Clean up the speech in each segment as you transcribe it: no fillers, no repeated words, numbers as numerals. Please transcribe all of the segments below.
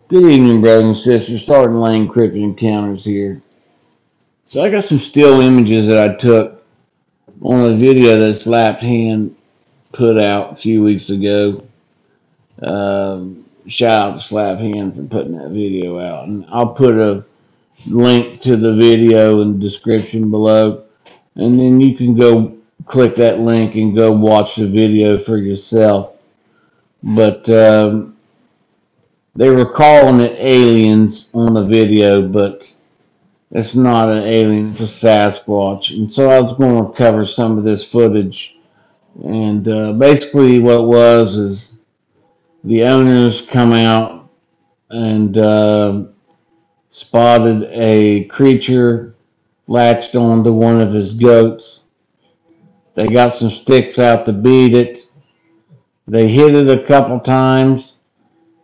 Good evening, brothers and sisters. Starting Lane Cryptid Encounters here. So I got some still images that I took on a video that Slapped Hand put out a few weeks ago. Shout out to Slap Hand for putting that video out. And I'll put a link to the video in the description below. And then you can go click that link and go watch the video for yourself. But they were calling it aliens on the video, but it's not an alien, it's a Sasquatch. And so I was going to cover some of this footage. And basically, what it was is the owners come out and spotted a creature latched onto one of his goats. They got some sticks out to beat it. They hit it a couple times,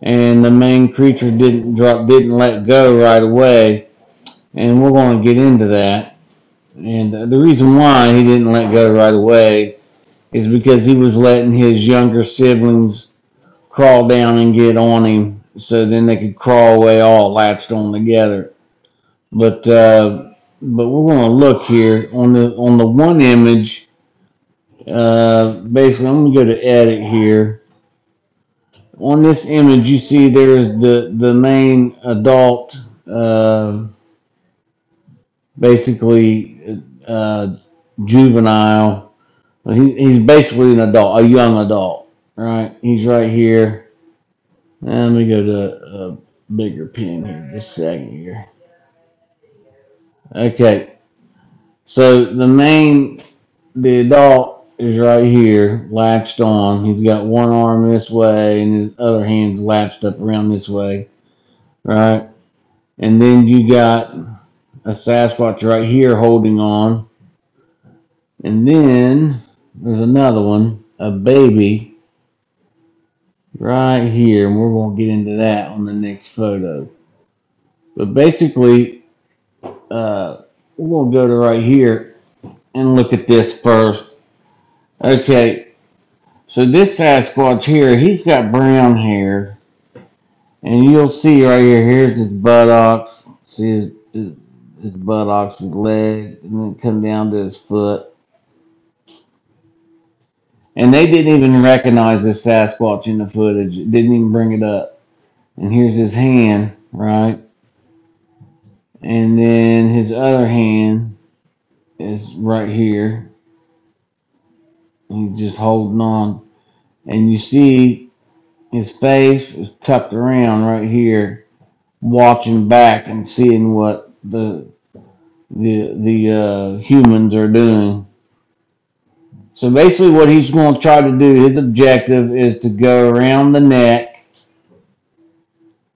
and the main creature didn't let go right away. And we're going to get into that. And the reason why he didn't let go right away is because he was letting his younger siblings crawl down and get on him, so then they could crawl away all latched on together. But we're going to look here on the one image. Basically, I'm going to go to edit here. On this image, you see there's the main adult, basically juvenile. He's basically an adult, a young adult, right? He's right here. Let me go to a bigger pin here, just a second here. Okay, so the adult is right here, latched on. He's got one arm this way and his other hand's latched up around this way, right? And then you got a Sasquatch right here holding on. And then there's another one, a baby, right here. And we're going to get into that on the next photo. But basically, we're going to go to right here and look at this first. Okay, so this Sasquatch here, he's got brown hair. And you'll see right here, here's his buttocks. See his buttocks, his leg, and then come down to his foot. And they didn't even recognize this Sasquatch in the footage. It didn't even bring it up. And here's his hand, right? And then his other hand is right here. He's just holding on. And you see his face is tucked around right here, watching back and seeing what the humans are doing. So basically what he's going to try to do, his objective is to go around the neck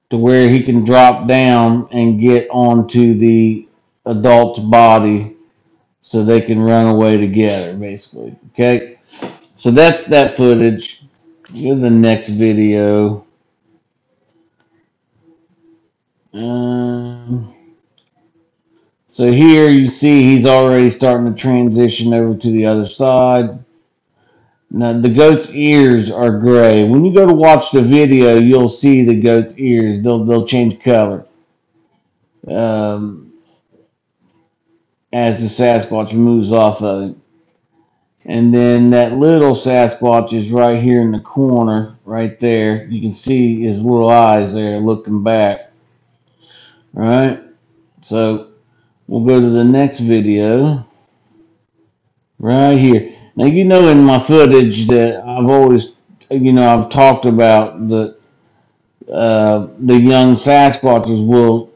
to where he can drop down and get onto the adult's body so they can run away together, basically. Okay? So that's that footage. Go to the next video. So here you see he's already starting to transition over to the other side. Now the goat's ears are gray. When you go to watch the video, you'll see the goat's ears. They'll change color as the Sasquatch moves off of it. And then that little Sasquatch is right here in the corner, right there. You can see his little eyes there looking back. All right, so we'll go to the next video right here. Now, you know, in my footage that I've always, I've talked about the young Sasquatches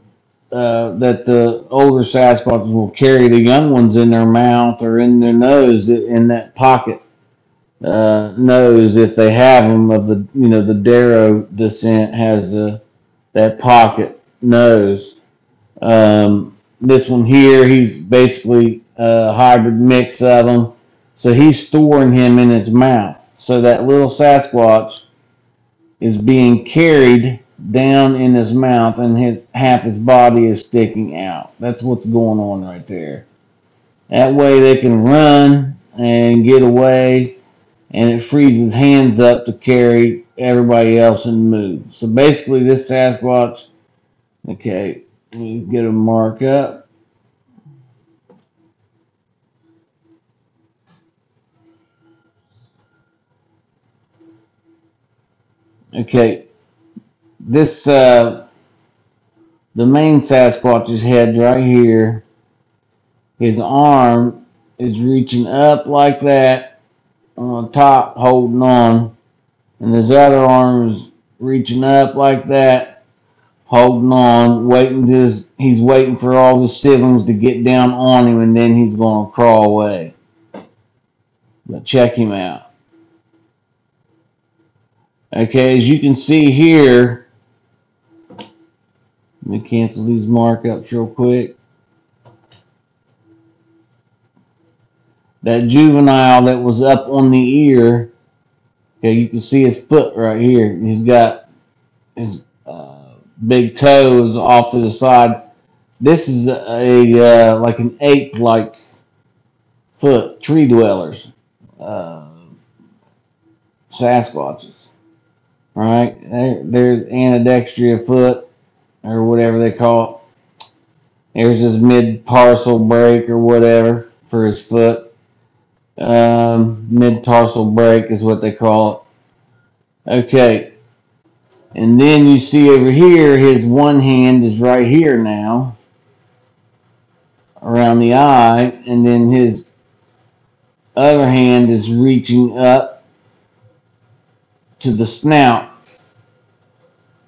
that the older Sasquatches will carry the young ones in their mouth or in their nose, in that pocket nose, if they have them, of the Darrow descent has that pocket nose. This one here, he's basically a hybrid mix of them. So he's storing him in his mouth. So that little Sasquatch is being carried down in his mouth, and half his body is sticking out. That's what's going on right there. That way they can run and get away and it frees his hands up to carry everybody else and move. So basically, this Sasquatch, okay, let me get a mark up. Okay, this the main Sasquatch's head right here. His arm is reaching up like that on top, holding on, and his other arm is reaching up like that, holding on, he's waiting for all the siblings to get down on him, and then he's going to crawl away. But check him out. Okay, as you can see here, let me cancel these markups real quick. That juvenile that was up on the ear, okay, you can see his foot right here. He's got his big toes off to the side. This is a like an ape-like foot, tree dwellers, Sasquatches. Right? There's ambidextry foot, or whatever they call it. There's his mid-tarsal break or whatever for his foot. Mid-tarsal break is what they call it. Okay. And then you see over here, his one hand is right here now, around the eye, and then his other hand is reaching up to the snout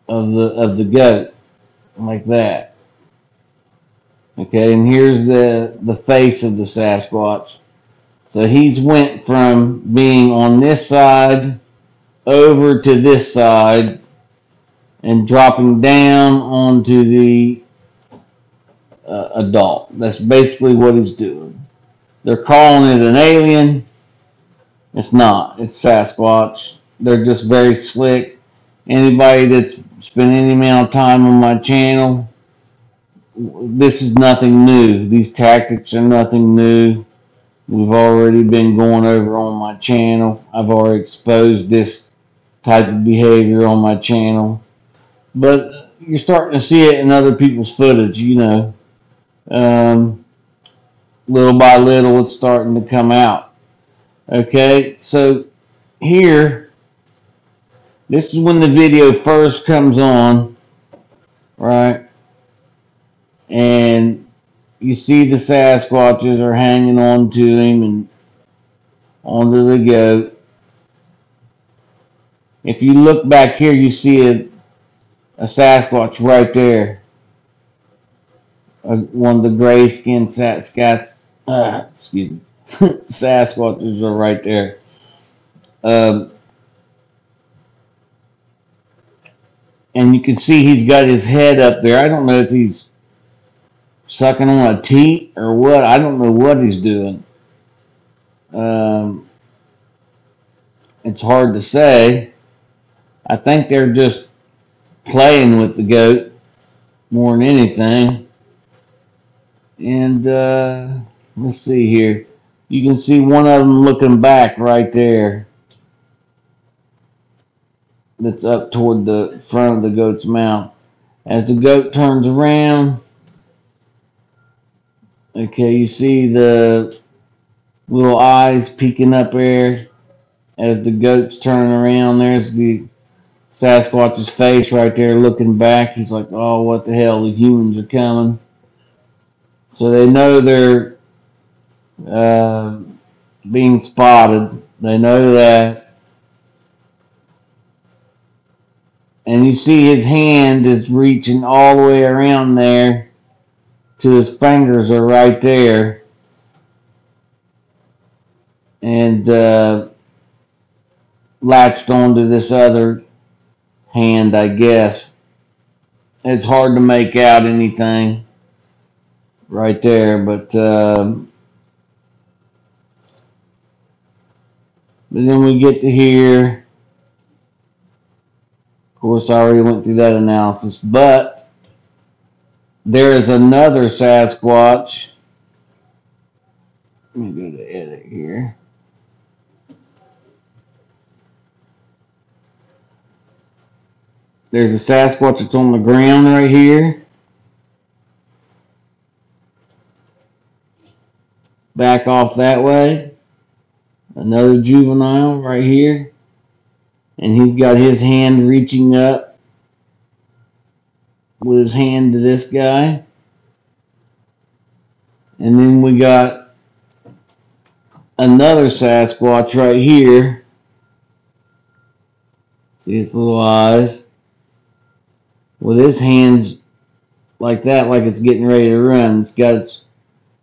of the goat, like that. Okay, and here's the face of the Sasquatch. So he's went from being on this side over to this side and dropping down onto the adult. That's basically what he's doing. They're calling it an alien. It's not. It's Sasquatch. They're just very slick. Anybody that's spent any amount of time on my channel, this is nothing new. These tactics are nothing new. We've already been going over on my channel. I've already exposed this type of behavior on my channel. But you're starting to see it in other people's footage, you know. Little by little, it's starting to come out. Okay, so here, this is when the video first comes on, right? And you see the Sasquatches are hanging on to him and onto the goat. If you look back here, you see a Sasquatch right there. One of the gray-skinned Sasquatches are right there. And you can see he's got his head up there. I don't know if he's sucking on a teat or what. I don't know what he's doing. It's hard to say. I think they're just playing with the goat more than anything. And let's see here. You can see one of them looking back right there. That's up toward the front of the goat's mouth. As the goat turns around, okay, you see the little eyes peeking up there. As the goat's turning around, there's the Sasquatch's face right there looking back. He's like, oh, what the hell, the humans are coming. So they know they're being spotted. They know that. And you see his hand is reaching all the way around there to his fingers are right there. And latched onto this other hand, I guess. It's hard to make out anything right there, but then we get to here. Of course, I already went through that analysis, but there is another Sasquatch. Let me go to edit here. There's a Sasquatch that's on the ground right here. Back off that way. Another juvenile right here. And he's got his hand reaching up with his hand to this guy. And then we got another Sasquatch right here. See its little eyes. With his hands like that, like it's getting ready to run. It's got its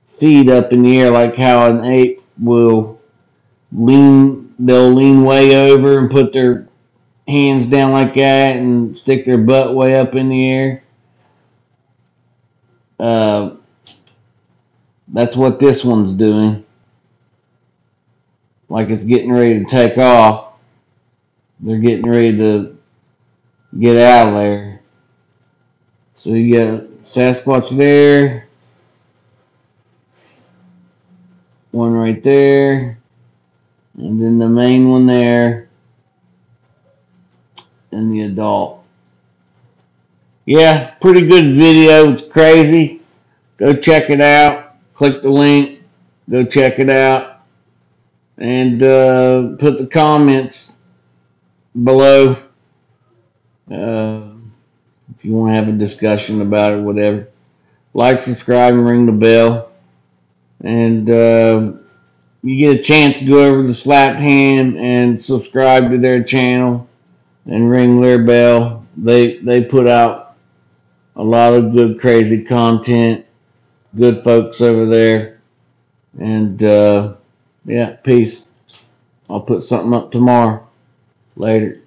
feet up in the air like how an ape will lean. They'll lean way over and put their hands down like that and stick their butt way up in the air. That's what this one's doing. Like it's getting ready to take off. They're getting ready to get out of there. So you got Sasquatch there. One right there. And then the main one there. And the adult. Yeah, pretty good video. It's crazy. Go check it out. Click the link. Go check it out. And put the comments below if you want to have a discussion about it, whatever. Like, subscribe, and ring the bell. And you get a chance to go over to Slapped Hand and subscribe to their channel and ring their bell. They put out a lot of good, crazy content. Good folks over there. And yeah, peace. I'll put something up tomorrow. Later.